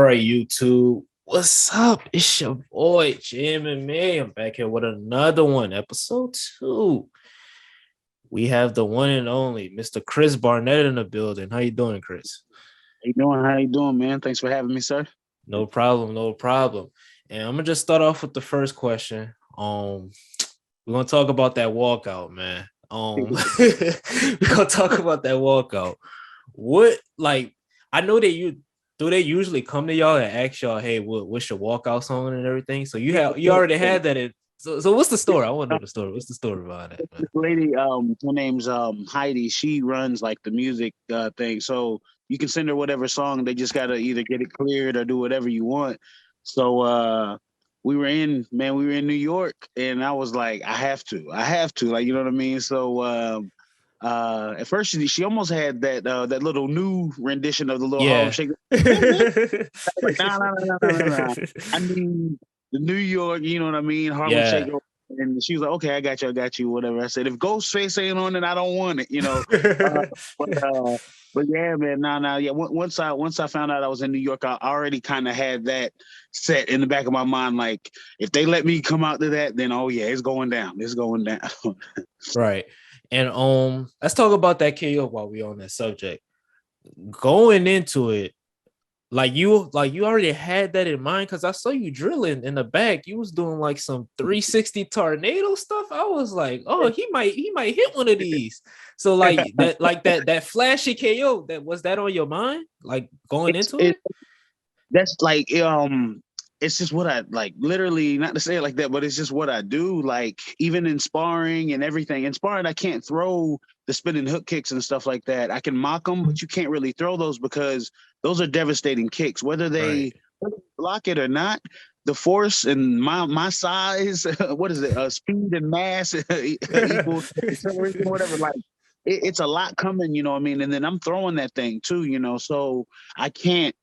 right, YouTube. What's up? It's your boy Jim and May. I'm back here with another one, episode 2. We have the one and only Mr. Chris Barnett in the building. How you doing, Chris? How you doing? How you doing, man? Thanks for having me, sir. No problem, no problem. And I'm gonna just start off with the first question. We're gonna talk about that walkout, man. We're gonna talk about that walkout. What like I know that you do they usually come to y'all and ask y'all, hey, what's your walkout song and everything? So you already had that in so what's the story? I want to know the story. What's the story behind that, man? This lady, her name's Heidi. She runs like the music thing. So you can send her whatever song. They just gotta either get it cleared or do whatever you want. So we were in New York, and I was like, I have to, like, you know what I mean. So at first she almost had that little new rendition of the little Harlem Yeah. Shake. Like, nah. I mean the New York, you know what I mean, Harlem Yeah. Shake. And she was like, "Okay, I got you, whatever." I said, "If Ghostface ain't on it, I don't want it," you know. But yeah, man, yeah. Once I found out I was in New York, I already kind of had that set in the back of my mind. Like, if they let me come out to that, then oh yeah, it's going down. It's going down. Right. And let's talk about that KO while we're on that subject. Going into it, like you already had that in mind because I saw you drilling in the back. You was doing like some 360 tornado stuff. I was like, oh, he might hit one of these. So that flashy KO, that on your mind? Like going it's into it, it? that's like it's just what I like, literally, not to say it like that, but it's just what I do. Like, even in sparring and everything. In sparring, I can't throw the spinning hook kicks and stuff like that. I can mock them, but you can't really throw those because those are devastating kicks. Whether Right. they block it or not, the force and my size, what is it? Speed and mass equals acceleration, whatever. Like, it's a lot coming, you know what I mean? And then I'm throwing that thing too, you know, so I can't.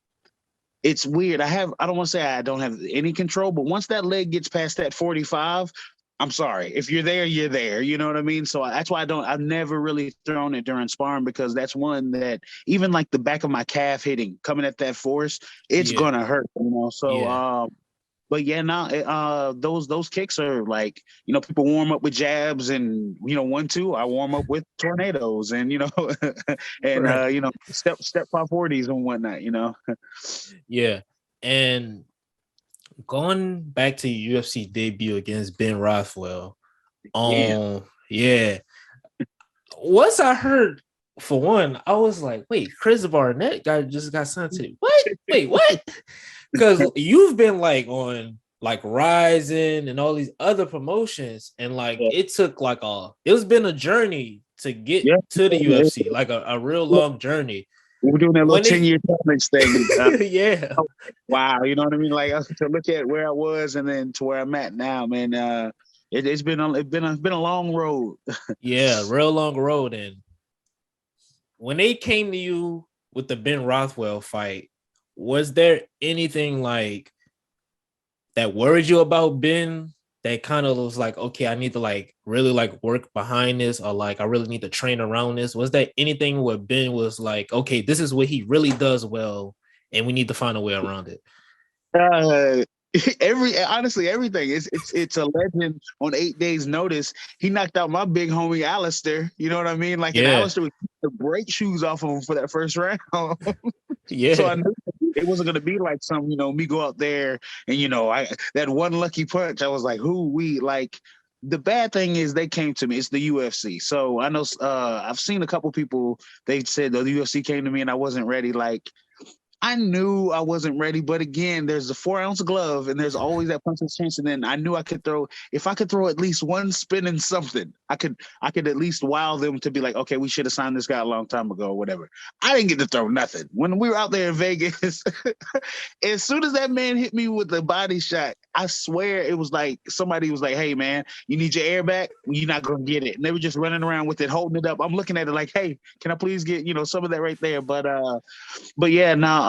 It's weird. I don't want to say I don't have any control, but once that leg gets past that 45, I'm sorry. If you're there, you're there. You know what I mean? So that's why I've never really thrown it during sparring, because that's one that even like the back of my calf hitting, coming at that force, it's Yeah. gonna hurt, you know. So Yeah. but yeah, now those kicks are like, you know, people warm up with jabs and, you know, 1-2. I warm up with tornadoes and, you know, and Right. you know, step 540s and whatnot, you know. Yeah. And going back to your UFC debut against Ben Rothwell, Yeah. yeah. Once I heard, for one, I was like, wait, Chris Barnett just got sent to what? Wait, what? Because you've been like on like Rising and all these other promotions, and like Yeah. it's been a journey to get Yeah. to the UFC, like a real long journey. We were doing that little When 10-year challenge thing. yeah, Wow, you know what I mean? Like, to look at where I was and then to where I'm at now, man. It's been a long road. yeah, real long road. And when they came to you with the Ben Rothwell fight, was there anything like that worried you about Ben, that kind of was like, okay, I need to like really like work behind this, or like I really need to train around this? Was there anything where Ben was like, okay, this is what he really does well, and we need to find a way around it? Uh, honestly, everything. It's a legend on 8 days' notice. He knocked out my big homie Alistair. You know what I mean? Like, and Yeah, Alistair was the brake shoes off of him for that first round. So yeah, I knew it wasn't gonna be like some, you know, me go out there and, you know, I that one lucky punch. I was like, who we like. The bad thing is they came to me. It's the UFC. So I know I've seen a couple people. They said the UFC came to me and I wasn't ready. Like, I knew I wasn't ready, but again, there's a 4-ounce glove, and there's always that puncher's chance. And then I knew I could throw. If I could throw at least one spin in something, I could at least wow them to be like, okay, we should have signed this guy a long time ago, or whatever. I didn't get to throw nothing when we were out there in Vegas. As soon as that man hit me with the body shot, I swear it was like somebody was like, "Hey, man, you need your air back. You're not gonna get it." And they were just running around with it, holding it up. I'm looking at it like, "Hey, can I please get, you know, some of that right there?" But yeah, now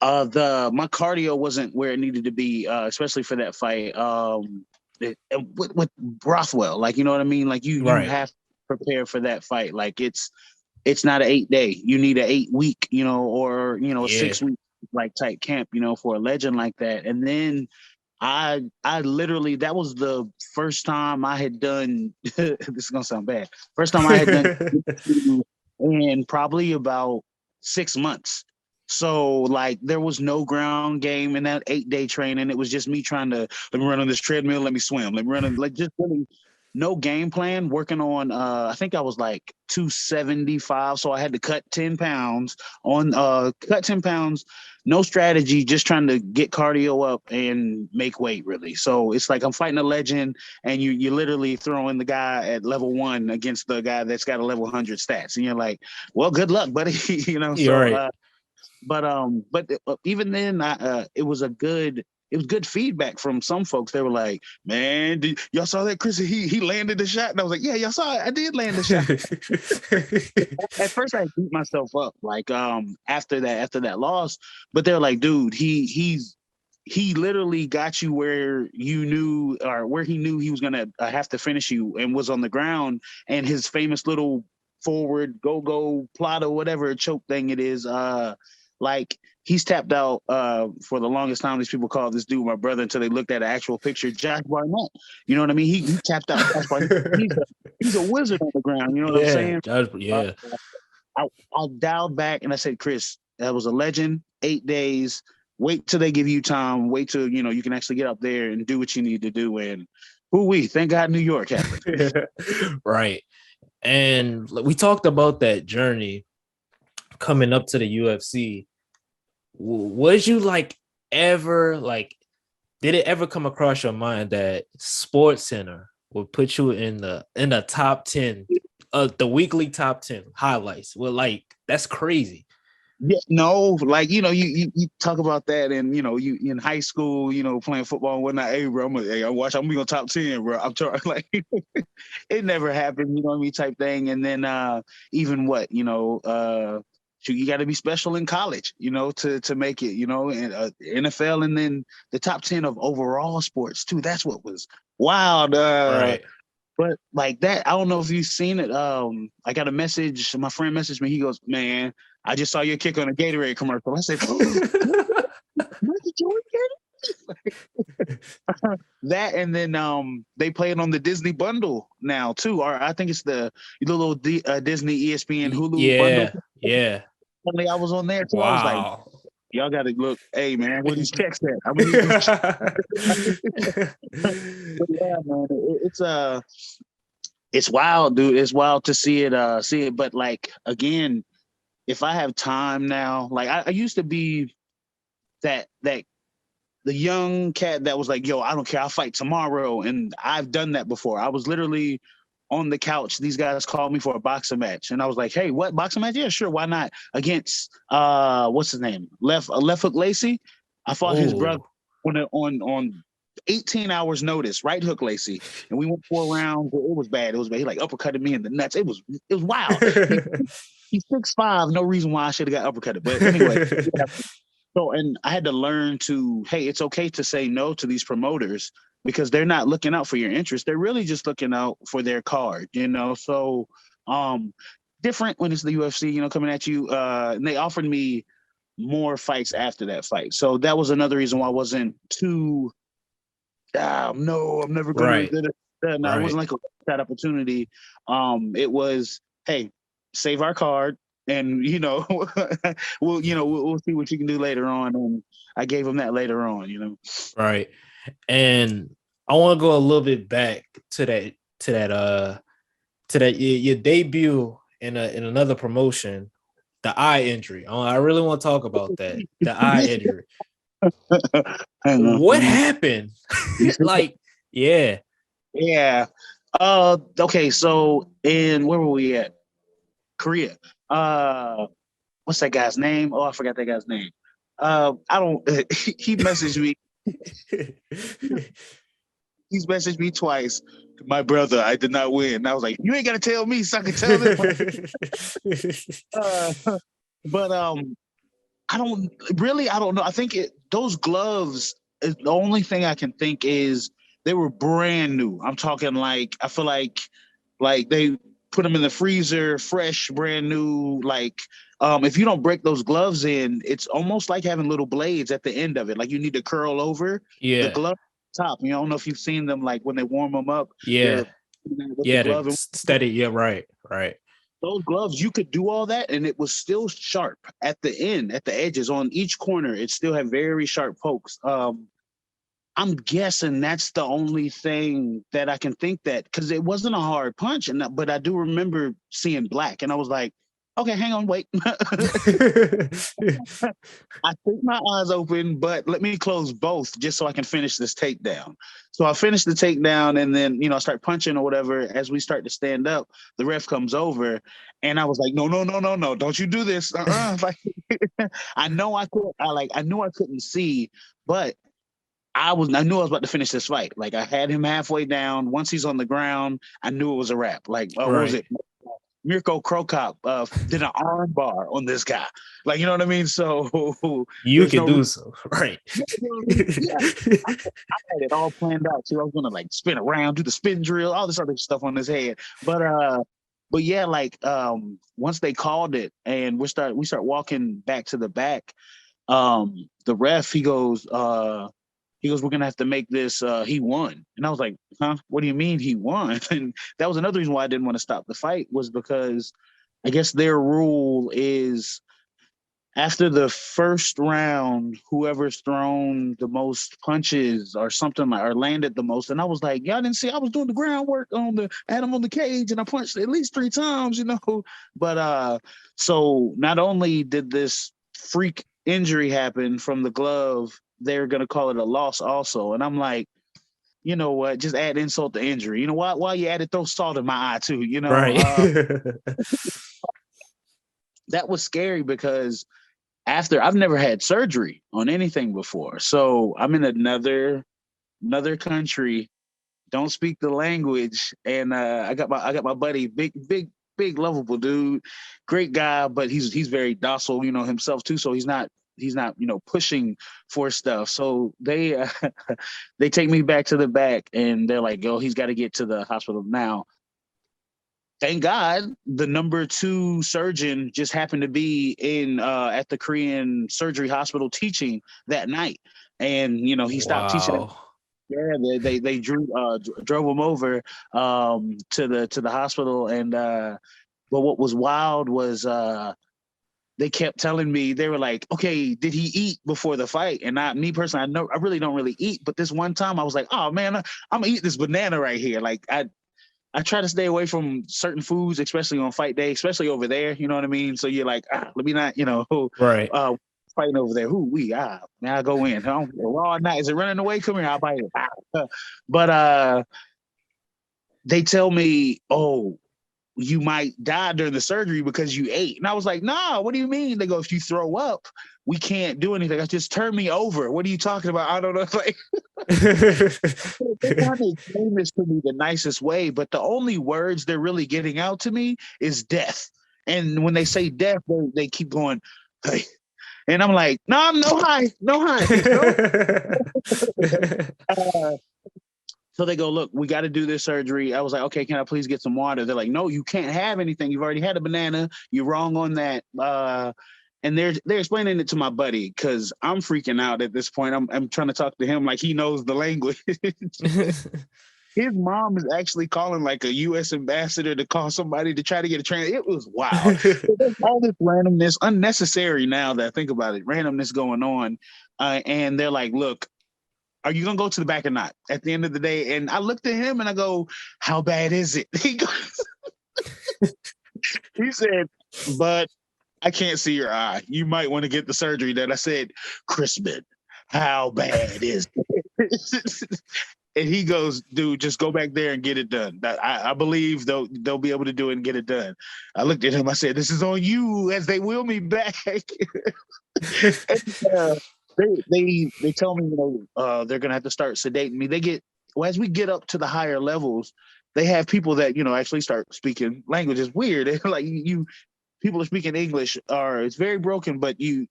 the my cardio wasn't where it needed to be, especially for that fight. With Rothwell, like, you know what I mean? Like, you right. have to prepare for that fight. Like, it's not an 8-day. You need an 8-week, you know, or, you know, a Yeah, 6 week. like type camp, for a legend like that. And then I literally, that was the first time I had done this is gonna sound bad. First time I had done in probably about 6 months. So like there was no ground game in that 8-day training. It was just me trying to let me run on this treadmill, let me swim, let me run on, like just really no game plan, working on I think I was like 275. So I had to cut 10 pounds cut 10 pounds, no strategy, just trying to get cardio up and make weight really. So it's like I'm fighting a legend and you literally throwing the guy at level 1 against the guy that's got a level 100 stats. And you're like, well, good luck, buddy. You're right. But even then, it was good feedback from some folks. They were like, "Man, y'all saw that, Chris? He landed the shot." And I was like, "Yeah, y'all saw it. I did land the shot." At first, I beat myself up, like after that loss. But they're like, "Dude, he literally got you where you knew, or where he knew he was gonna have to finish you, and was on the ground. And his famous little forward go plata, whatever choke thing it is, like he's tapped out for the longest time. These people call this dude my brother until they looked at an actual picture. Josh Barnett, you know what I mean? He tapped out. Josh Barnett. He's a wizard on the ground. You know what I'm saying? Josh, yeah. I dialed back and I said, Chris, that was a legend. 8 days. Wait till they give you time. Wait till you can actually get up there and do what you need to do. And thank God New York happened. Right. And we talked about that journey coming up to the UFC. Was you did it ever come across your mind that Sports Center would put you in the top 10 the weekly top 10 highlights? Well, like, that's crazy. Yeah, no, like you talk about that, and you in high school, playing football and whatnot. Hey, bro, I'm gonna be on top 10, bro. I'm trying, like it never happened, you know what I mean, type thing. And then even what, you got to be special in college, to make it, and NFL, and then the top 10 of overall sports too. That's what was wild. Right. But like that, I don't know if you've seen it. I got a message. My friend messaged me. He goes, "Man, I just saw your kick on a Gatorade commercial." I said, Michael Jordan? That, and then they play it on the Disney bundle now too. Or I think it's the little Disney ESPN Hulu bundle. Yeah. Suddenly I was on there too. Wow. I was like, y'all got to look. Hey man, where these checks at? I mean, yeah, man, it's wild, dude. It's wild to see it. But like, again, if I have time now, like I used to be that the young cat that was like, yo, I don't care, I'll fight tomorrow. And I've done that before. I was literally on the couch. These guys called me for a boxing match. And I was like, hey, what, boxing match? Yeah, sure, why not? Against what's his name? Left Hook Lacey. I fought his brother on 18 hours notice, right hook Lacey. And we went 4 rounds. It was bad. He like uppercutted me in the nuts. It was wild. He's 6'5", no reason why I should have got uppercutted. But anyway, so, and I had to learn to, hey, it's okay to say no to these promoters, because they're not looking out for your interest. They're really just looking out for their card, So different when it's the UFC, coming at you. And they offered me more fights after that fight. So that was another reason why I wasn't too, no, I'm never going to. No, it wasn't like that opportunity. It was, hey, save our card, and we'll see what you can do later on. And I gave him that later on. Right. And I want to go a little bit back to your debut in another promotion, the eye injury. I really want to talk about that. The eye injury. What happened? Like, yeah. Yeah. Okay, so where were we at? Korea. What's that guy's name? Oh, I forgot that guy's name. I don't he messaged me. He's messaged me twice. My brother, I did not win. And I was like, you ain't gotta tell me, so I can tell them. But I don't know. I think those gloves, the only thing I can think is they were brand new. I'm talking like, I feel like they put them in the freezer, fresh, brand new. Like, if you don't break those gloves in, it's almost like having little blades at the end of it. Like you need to curl over the Yeah. glove top. You know, I don't know if you've seen them, like when they warm them up, Yeah. they're with the Yeah. glove. And Steady. Yeah. Right. Right. those gloves, you could do all that, and it was still sharp at the end, at the edges, on each corner. It still had very sharp pokes. I'm guessing that's the only thing that I can think that, because it wasn't a hard punch, but I do remember seeing black, and I was like, okay, hang on, wait. I think my eyes open, but let me close both just so I can finish this takedown. So I finished the takedown, and then I start punching or whatever. As we start to stand up, the ref comes over, and I was like, no, no, no, no, no, don't you do this? Like, I know I could. I knew I couldn't see, but I knew I was about to finish this fight. Like, I had him halfway down. Once he's on the ground, I knew it was a wrap. Like, what was Right. it? Mirko Krokop did an arm bar on this guy. Like, you know what I mean? So You there's can no do so. Right. you know what I mean? Yeah, I had it all planned out too. I was gonna like spin around, do the spin drill, all this other stuff on his head. But yeah, like once they called it and we start walking back to the back, the ref he goes, we're gonna have to make this he won. And I was like, huh? What do you mean he won? And that was another reason why I didn't want to stop the fight, was because I guess their rule is after the first round, whoever's thrown the most punches or something like, or landed the most. And I was like, y'all didn't see I was doing the groundwork I had him on the cage and I punched at least 3 times, But so not only did this freak injury happen from the glove, they're gonna call it a loss also. And I'm like, you know what? Just add insult to injury. You know what? While you at it, throw salt in my eye too. Right. That was scary because I've never had surgery on anything before. So I'm in another country, don't speak the language, and I got my buddy, big lovable dude, great guy, but he's very docile, himself too. So he's not pushing for stuff. So they they take me back to the back, and they're like, "Yo, he's got to get to the hospital now." Thank God, the number 2 surgeon just happened to be in at the Korean surgery hospital teaching that night, and he stopped teaching. Wow. Yeah, they drove him over to the hospital, and but what was wild was they kept telling me, they were like, okay, did he eat before the fight? And me personally, I really don't really eat, but this one time I was like, oh man, I'm gonna eat this banana right here. Like I try to stay away from certain foods, especially on fight day, especially over there. You know what I mean? So you're like, let me not, Right. fighting over there. Now I go in. Raw or not? Is it running away? Come here, I'll bite it. But they tell me, oh, you might die during the surgery because you ate. And I was like, nah, what do you mean? They go, if you throw up, we can't do anything. I just turn me over. What are you talking about? I don't know. Like, they kind of explain this to me the nicest way, but the only words they're really getting out to me is death. And when they say death, they keep going, hey. And I'm like, no, no high, no high. So they go, look, we got to do this surgery. I was like, okay, can I please get some water? They're like, no, you can't have anything. You've already had a banana. You're wrong on that. And they're explaining it to my buddy because I'm freaking out at this point. I'm trying to talk to him like he knows the language. His mom is actually calling like a U.S. ambassador to call somebody to try to get a train. It was wild. All this randomness, unnecessary now that I think about it, randomness going on. And they're like, look, are you going to go to the back or not at the end of the day? And I looked at him and I go, how bad is it? He said, but I can't see your eye. You might want to get the surgery. That I said, Crispin, how bad is it? And he goes, dude, just go back there and get it done. I believe they'll be able to do it and get it done. I looked at him. I said, this is on you as they wheel me back. And, they tell me, they're gonna have to start sedating me. As we get up to the higher levels, they have people that actually start speaking language. It's weird. Like people are speaking English, or it's very broken, but I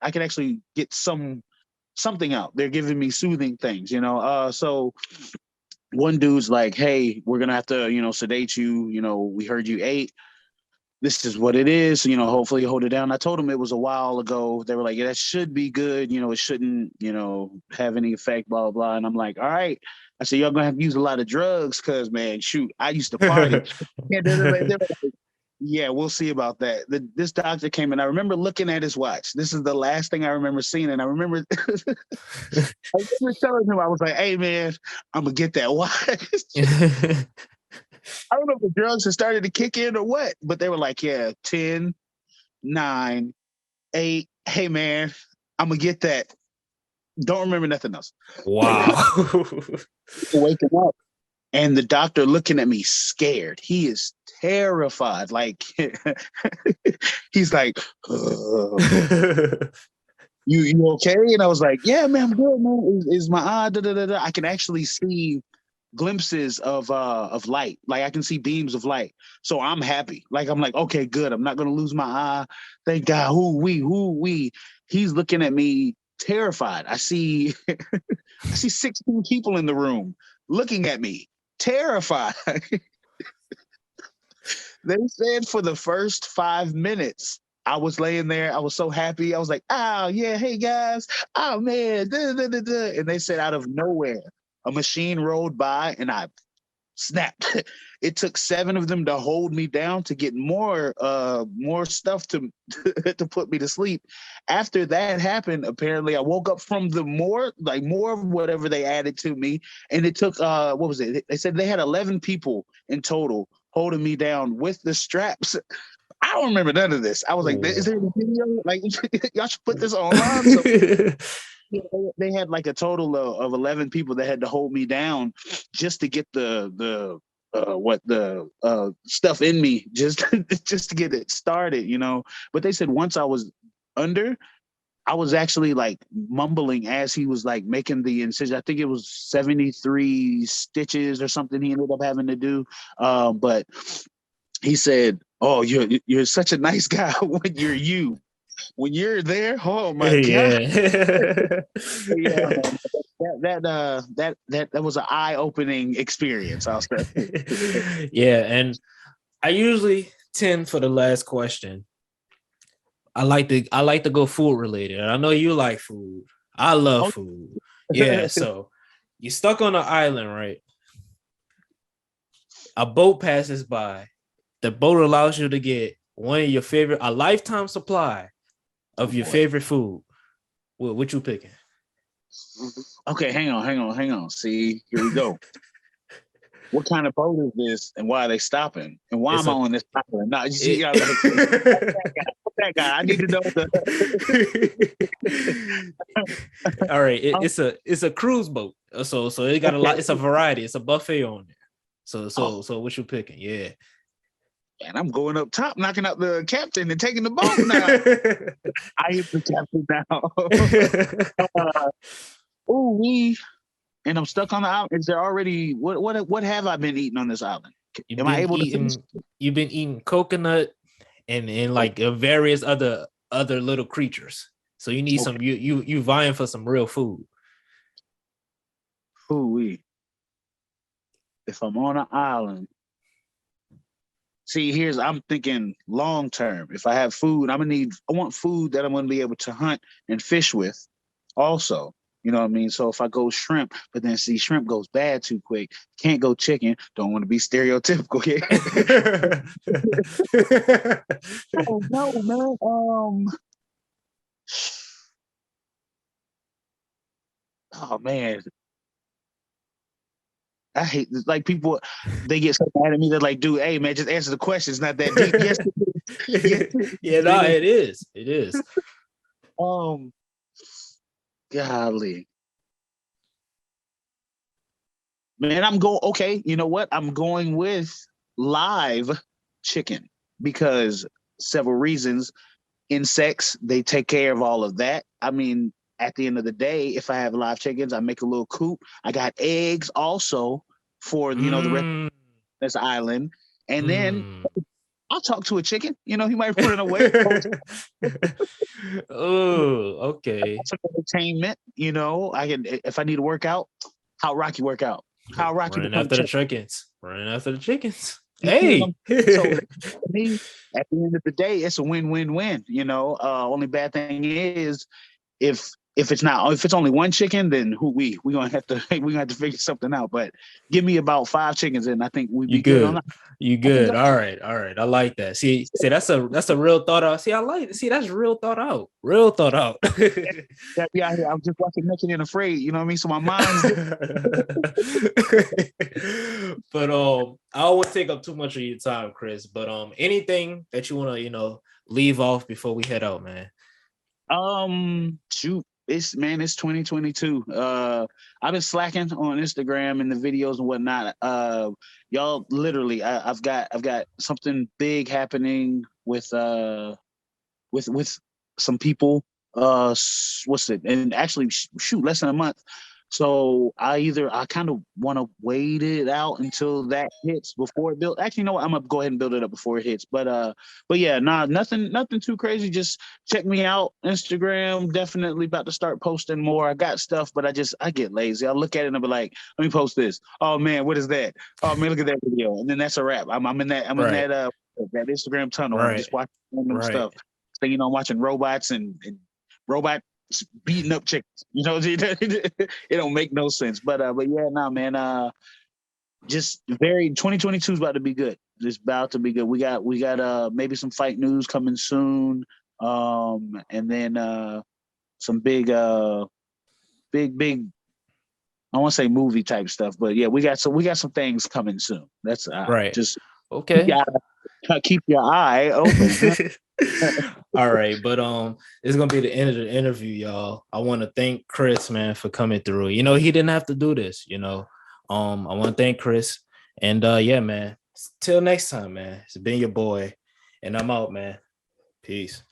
can actually get something out. They're giving me soothing things, So one dude's like, "Hey, we're gonna have to, sedate you. We heard you ate. This is what it is. Hopefully you hold it down." I told them it was a while ago. They were like, "Yeah, that should be good. It shouldn't, have any effect, blah, blah, blah." And I'm like, "All right." I said, "Y'all gonna have to use a lot of drugs because, man, shoot, I used to party." Yeah, they were like, "Yeah, we'll see about that." This doctor came in. I remember looking at his watch. This is the last thing I remember seeing. And I remember, I remember telling him, I was like, "Hey, man, I'm going to get that watch." I don't know if the drugs had started to kick in or what, but they were like, "Yeah, 10, 9, 8. Hey, man, I'm going to get that." Don't remember nothing else. Wow. Waking up and the doctor looking at me scared. He is terrified. Like, he's like, You okay?" And I was like, "Yeah, man, I'm good, man. Is my eye, da, da, da, da." I can actually see glimpses of light. Like I can see beams of light. So I'm happy. Like I'm like, okay, good. I'm not gonna lose my eye. Thank God. Who we. He's looking at me terrified. I see I see 16 people in the room looking at me, terrified. They said for the first 5 minutes, I was laying there. I was so happy. I was like, "Oh, yeah, hey guys. Oh, man." Da, da, da, da. And they said out of nowhere, a machine rolled by and I snapped. It took 7 of them to hold me down to get more stuff to to put me to sleep. After that happened, apparently I woke up from the more of whatever they added to me, and it took what was it? They said they had 11 people in total holding me down with the straps. I don't remember none of this. I was like, "Is there any video? Like, y'all should put this online." So yeah, they had like a total of 11 people that had to hold me down just to get the stuff in me, just just to get it started. But they said once I was under, I was actually like mumbling as he was like making the incision. I think it was 73 stitches or something he ended up having to do. But he said, "Oh, you're such a nice guy when you're you. When you're there, oh my God." Yeah. Yeah, man. That was an eye-opening experience, I'll say. Yeah, and I usually tend for the last question. I like to go food related. And I know you like food. I love Oh, food. Yeah, so you're stuck on an island, right? A boat passes by. The boat allows you to get a lifetime supply oh of your boy. favorite food. What you picking? Okay, hang on. See, here we go. What kind of boat is this, and why are they stopping, and why It's am I a on this island? No, you see, like, it, that guy. I need to know all right. Oh, It's a cruise boat. So it got a okay. lot. It's a variety. It's a buffet on there. So Oh, so so what you picking? Yeah. man, I'm going up top, knocking out the captain and taking the boat now. I am the captain now. Oh, we. And I'm stuck on the island. Is there already what have I been eating on this island? you've Am I been able to finish? eating you've been eating coconut and Oh, like various other little creatures. So you need okay. some you vying for some real food. Ooh, if I'm on an island, see, I'm thinking long term. If I have food, I want food that I'm gonna be able to hunt and fish with also. You know what I mean? So if I go shrimp, but then see shrimp goes bad too quick, can't go chicken, don't want to be stereotypical here. Oh no, man. Oh man, I hate this. Like people, they get so mad at me. They're like, "Dude, hey man, just answer the question. It's not that deep." Yes, it is. Yes, Yeah, it no, is. it is. It is. Um, golly, man, I'm going. Okay, you know what? I'm going with live chicken because several reasons. Insects, they take care of all of that. I mean, at the end of the day, if I have live chickens, I make a little coop. I got eggs also for the rest Mm, of this island, and then mm. I'll talk to a chicken. He might run away. Oh, okay. Some entertainment. I can if I need to work out, how Rocky work out. Kyle Rocky to Running come after the check. chickens. Running after the chickens. You see what Hey. so to me, at the end of the day, it's a win-win-win. Only bad thing is if it's only one chicken, then we gonna have to figure something out. But give me about 5 chickens, and I think we'd You be good on good. that. You I think good. All right. All right. I like that. See, that's a real thought out. See, I like it. See, that's real thought out. Real thought out. that be out here. I'm just watching Naked and Afraid. You know what I mean? So my mind's But I won't take up too much of your time, Chris. But anything that you want to, leave off before we head out, man. Shoot. It's 2022. I've been slacking on Instagram and the videos and whatnot. Y'all literally, I've got something big happening with some people. What's it? And actually, shoot, less than a month. So I kind of want to wait it out until that hits before it build. Actually, you know what? I'm gonna go ahead and build it up before it hits. But yeah, nah, nothing too crazy. Just check me out, Instagram. Definitely about to start posting more. I got stuff, but I get lazy. I look at it and I be like, let me post this. Oh man, what is that? Oh man, look at that video, and then that's a wrap. I'm in that Right. that Instagram tunnel. I'm Right. just watching random Right. stuff. So, I'm watching robots and robots beating up chickens. It don't make no sense. But yeah, nah, man. Just 2022 is about to be good. It's about to be good. We got maybe some fight news coming soon. And then some big big. I want to say movie type stuff, but yeah, we got some things coming soon. That's Right. just Okay. keep your eye open. All right, but it's gonna be the end of the interview, y'all. I want to thank Chris, man, for coming through. He didn't have to do this. I want to thank Chris, and yeah, man. Till next time, man. It's been your boy, and I'm out, man. Peace.